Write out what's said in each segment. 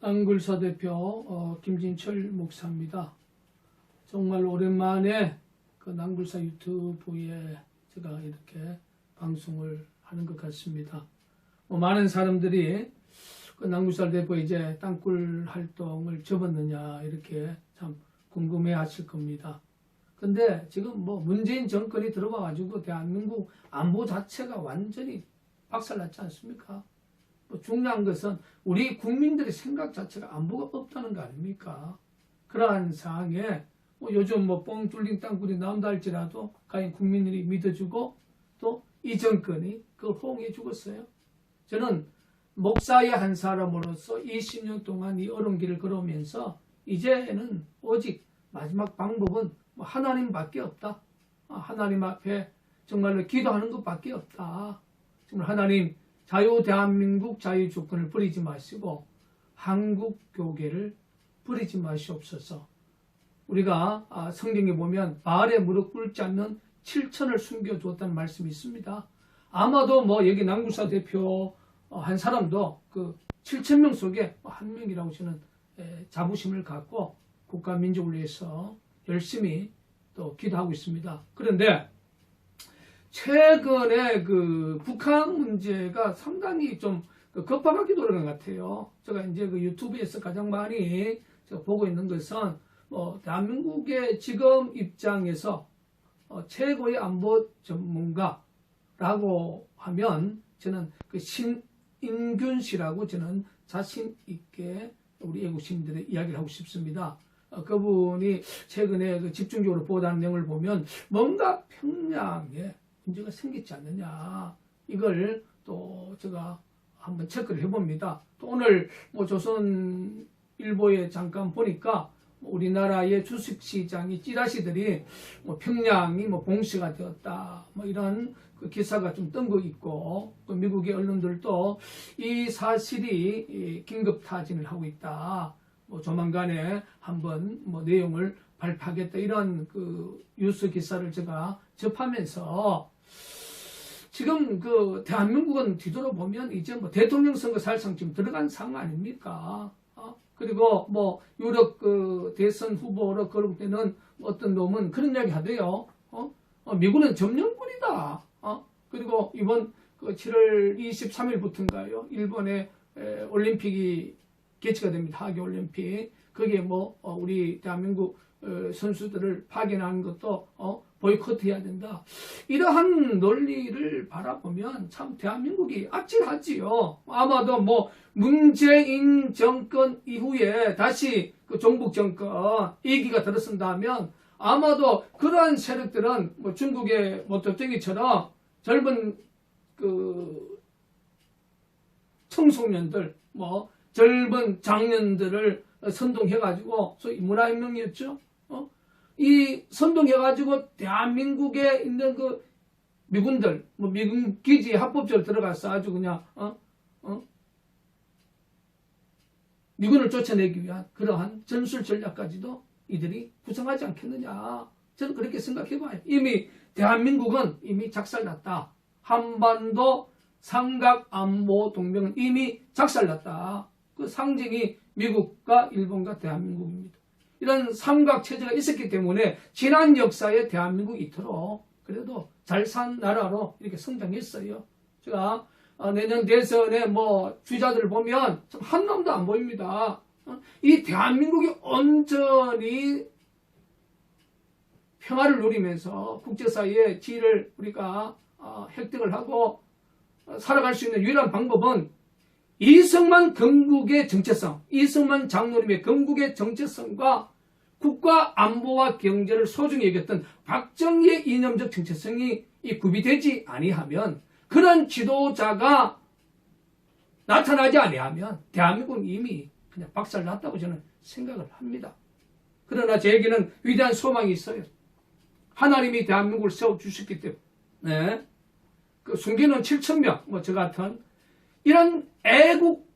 안굴사 대표 김진철 목사입니다. 정말 오랜만에 그 안굴사 유튜브에 제가 이렇게 방송을 하는 것 같습니다. 많은 사람들이 그 안굴사 대표 이제 땅굴 활동을 접었느냐 이렇게 참 궁금해 하실 겁니다. 근데 지금 문재인 정권이 들어와 가지고 대한민국 안보 자체가 완전히 박살났지 않습니까? 중요한 것은 우리 국민들의 생각 자체가 안보가 없다는 거 아닙니까? 그러한 상황에 요즘 뻥 뚫린 땅굴이 나온다 할지라도 과연 국민들이 믿어주고 또 이 정권이 그걸 호응해 주겠어요? 저는 목사의 한 사람으로서 20년 동안 이 어려운 길을 걸어오면서 이제는 오직 마지막 방법은 하나님밖에 없다. 하나님 앞에 정말로 기도하는 것밖에 없다. 정말 하나님 자유 대한민국 자유 주권을 버리지 마시고 한국 교계를 버리지 마시옵소서. 우리가 성경에 보면 바알에 무릎 꿇지 않는 7천을 숨겨주었다는 말씀이 있습니다. 아마도 여기 안굴사 대표 한 사람도 그 7,000명 속에 한 명이라고 저는 자부심을 갖고 국가 민족을 위해서 열심히 또 기도하고 있습니다. 그런데 최근에 그 북한 문제가 상당히 좀 급박하게 돌아간 것 같아요. 제가 이제 그 유튜브에서 가장 많이 제가 보고 있는 것은 대한민국의 지금 입장에서 최고의 안보 전문가라고 하면 저는 그 신인균 씨라고 저는 자신 있게 우리 애국 시민들의 이야기를 하고 싶습니다. 그분이 최근에 그 집중적으로 보도한 내용을 보면 뭔가 평양에 문제가 생기지 않느냐 이걸 또 제가 한번 체크를 해봅니다. 또 오늘 조선일보에 잠깐 보니까 우리나라의 주식시장의 찌라시들이 평양이 봉쇄가 되었다 이런 그 기사가 좀 뜬 거 있고 또 미국의 언론들도 이 사실이 긴급 타진을 하고 있다. 조만간에 한번 내용을 발표하겠다 이런 그 뉴스 기사를 제가 접하면서 지금 그 대한민국은 뒤돌아보면 이제 대통령 선거 사실상 지금 들어간 상황 아닙니까? 그리고 유럽 그 대선 후보로 거론되는 어떤 놈은 그런 이야기 하대요. 미국은 점령군이다. 그리고 이번 그 7월 23일부터인가요? 일본의 올림픽이 개최가 됩니다. 하계 올림픽. 거기에 우리 대한민국 선수들을 파견하는 것도 보이콧해야 된다. 이러한 논리를 바라보면 참 대한민국이 아찔하지요. 아마도 문재인 정권 이후에 다시 그 종북 정권 이기가 들어선다면 아마도 그러한 세력들은 중국의 도쟁이처럼 젊은 그 청소년들 젊은 장년들을 선동해가지고 소위 문화혁명이었죠. 이 선동해가지고 대한민국에 있는 그 미군들, 미군 기지에 합법적으로 들어가서 아주 그냥 미군을 쫓아내기 위한 그러한 전술 전략까지도 이들이 구성하지 않겠느냐. 저는 그렇게 생각해봐요. 이미 대한민국은 이미 작살났다. 한반도 삼각안보동맹은 이미 작살났다. 그 상징이 미국과 일본과 대한민국입니다. 이런 삼각체제가 있었기 때문에 지난 역사에 대한민국이 이토록 그래도 잘 산 나라로 이렇게 성장했어요. 제가 내년 대선에 주자들을 보면 참 한 놈도 안 보입니다. 이 대한민국이 온전히 평화를 누리면서 국제사회의 지위를 우리가 획득을 하고 살아갈 수 있는 유일한 방법은 이승만 건국의 정체성, 이승만 장로님의 건국의 정체성과 국가 안보와 경제를 소중히 여겼던 박정희의 이념적 정체성이 구비되지 아니하면 그런 지도자가 나타나지 아니하면 대한민국은 이미 그냥 박살났다고 저는 생각을 합니다. 그러나 저에게는 위대한 소망이 있어요. 하나님이 대한민국을 세워주셨기 때문에 그 순교는 7,000명 저 같은 이런 애국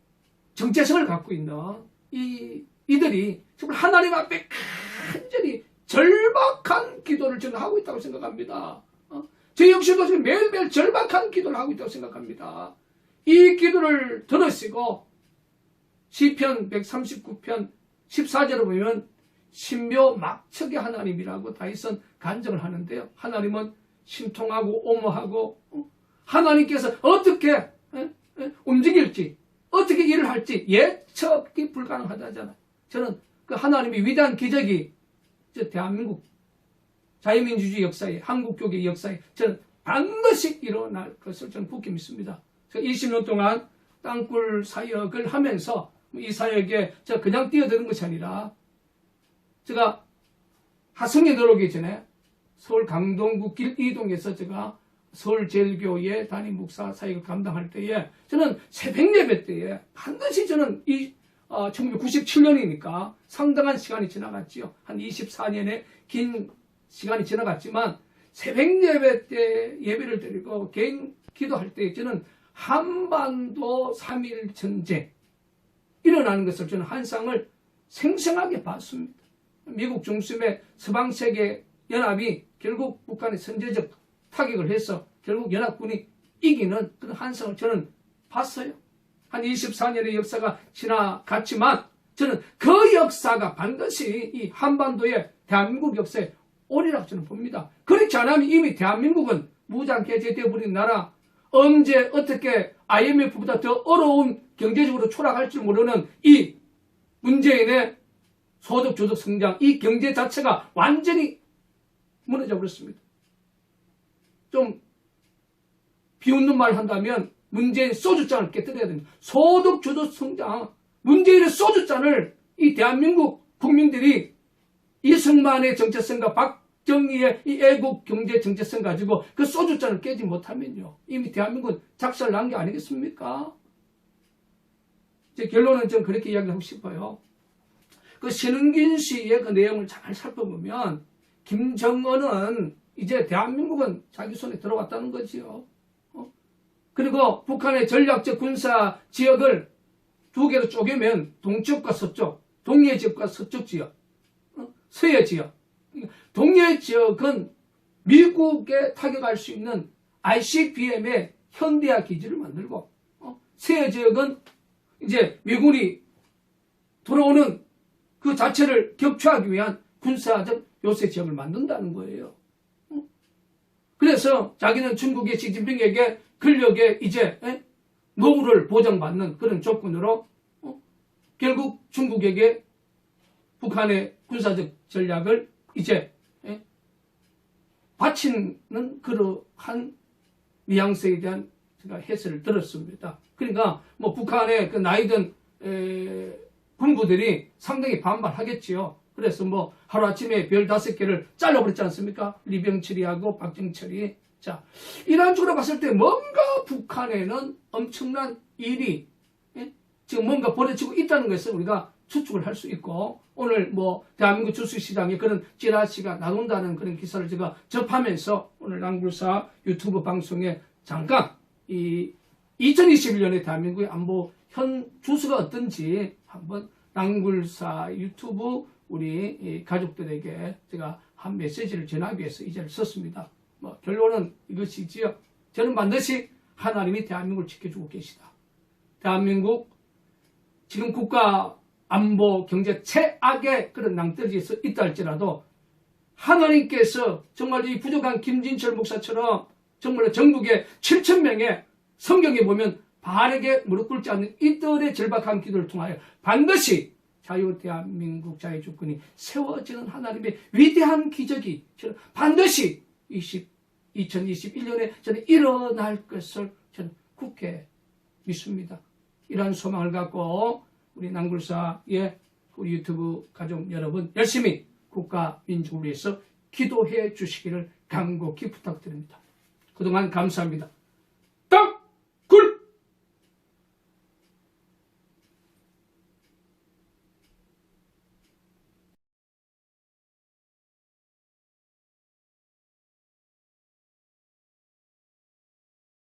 정체성을 갖고 있는 이들이 정말 하나님 앞에 간절히 절박한 기도를 저는 하고 있다고 생각합니다. 저 역시도 지금 매일매일 절박한 기도를 하고 있다고 생각합니다. 이 기도를 들으시고 시편 139편 14절을 보면 신묘 막척의 하나님이라고 다윗은 간증을 하는데요. 하나님은 신통하고 오모하고 하나님께서 어떻게 움직일지 어떻게 일을 할지 예측이 불가능하다잖아요. 저는 그 하나님의 위대한 기적이 저 대한민국 자유민주주의 역사에 한국교계 역사에 저는 반드시 일어날 것을 저는 굳게 믿습니다. 제가 20년 동안 땅굴 사역을 하면서 이 사역에 제가 그냥 뛰어드는 것이 아니라 제가 하성에 들어오기 전에 서울 강동구 길 이동에서 제가 서울제일교회 담임 목사 사역을 감당할 때에 저는 새벽 예배 때에 반드시 저는 1997년이니까 상당한 시간이 지나갔지요. 한 24년의 긴 시간이 지나갔지만 새벽 예배 때 예배를 드리고 개인 기도할 때 저는 한반도 3.1 전쟁 일어나는 것을 저는 한상을 생생하게 봤습니다. 미국 중심의 서방세계 연합이 결국 북한의 선제적 타격을 해서 결국 연합군이 이기는 그런 한상을 저는 봤어요. 한 24년의 역사가 지나갔지만 저는 그 역사가 반드시 이 한반도의 대한민국 역사에 오리라고 저는 봅니다. 그렇지 않으면 이미 대한민국은 무장해제되어버린 나라, 언제 어떻게 IMF보다 더 어려운 경제적으로 초락할 줄 모르는 이 문재인의 소득 주도 성장, 이 경제 자체가 완전히 무너져 버렸습니다. 좀 비웃는 말 한다면 문재인 소주잔을 깨뜨려야 됩니다. 소득 주도 성장, 문재인의 소주잔을 이 대한민국 국민들이 이승만의 정체성과 박정희의 이 애국 경제 정체성 가지고 그 소주잔을 깨지 못하면요, 이미 대한민국은 작살 난 게 아니겠습니까? 제 결론은 좀 그렇게 이야기하고 싶어요. 그 신흥균 씨의 그 내용을 잘 살펴보면 김정은은 이제 대한민국은 자기 손에 들어왔다는 거지요. 그리고 북한의 전략적 군사 지역을 두 개로 쪼개면 동지역과 서쪽, 동해 지역과 서쪽 지역, 서해 지역. 동해 지역은 미국에 타격할 수 있는 ICBM의 현대화 기지를 만들고, 서해 지역은 이제 미군이 들어오는 그 자체를 격추하기 위한 군사적 요새 지역을 만든다는 거예요. 그래서 자기는 중국의 시진핑에게 권력에 이제 노후를 보장받는 그런 조건으로 결국 중국에게 북한의 군사적 전략을 이제 바치는 그러한 뉘앙스에 대한 제가 해설을 들었습니다. 그러니까 뭐 북한의 그 나이든 군부들이 상당히 반발하겠지요. 그래서 뭐 하루아침에 별 5개를 잘라버렸지 않습니까? 리병철이하고 박정철이. 자, 이런 쪽으로 봤을 때 뭔가 북한에는 엄청난 일이 지금 뭔가 벌어지고 있다는 것을 우리가 추측을 할 수 있고, 오늘 뭐 대한민국 주식시장에 그런 찌라시가 나온다는 그런 기사를 제가 접하면서 오늘 낭굴사 유튜브 방송에 잠깐 이 2021년의 대한민국의 안보 현 주수가 어떤지 한번 낭굴사 유튜브 우리 가족들에게 제가 한 메시지를 전하기 위해서 이 자리를 썼습니다. 뭐 결론은 이것이지요. 저는 반드시 하나님이 대한민국을 지켜주고 계시다. 대한민국 지금 국가 안보 경제 최악의 그런 낭떠러지에서 있다 할지라도 하나님께서 정말 이 부족한 김진철 목사처럼 정말 전국에 7,000명의 성경에 보면 바르게 무릎 꿇지 않는 이들의 절박한 기도를 통하여 반드시 자유 대한민국 자유주권이 세워지는 하나님의 위대한 기적이 저는 반드시 2021년에 저는 일어날 것을 저는 굳게 믿습니다. 이러한 소망을 갖고 우리 낭굴사의 우리 유튜브 가족 여러분 열심히 국가 민족을 위해서 기도해 주시기를 간곡히 부탁드립니다. 그동안 감사합니다.